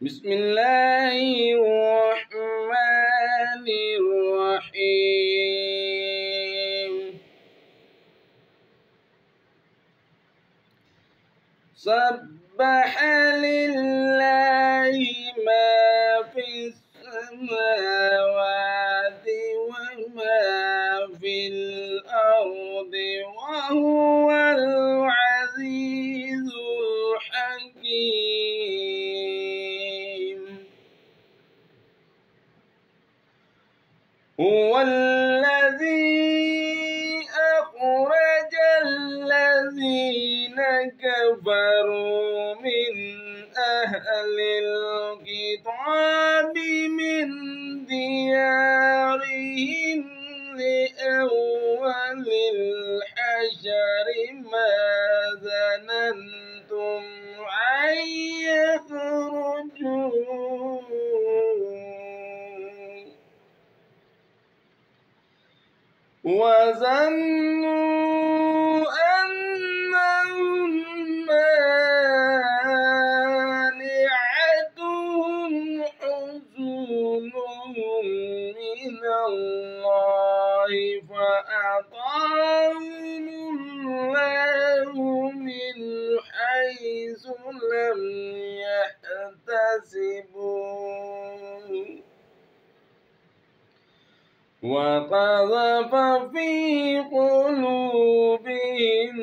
بسم الله الرحمن الرحيم سبح لله ما في السماوات وما في الأرض وهو العزيز الحكيم هو الذي أخرج الذين كفروا من أهل الكتاب من ديارهم لأول الحشر ما ظننتم أن يخرجوا وظنوا أنهم مانعتهم حصونهم من الله فأتاهم الله من حيث لم يحتسبوا وقذف في قلوبهم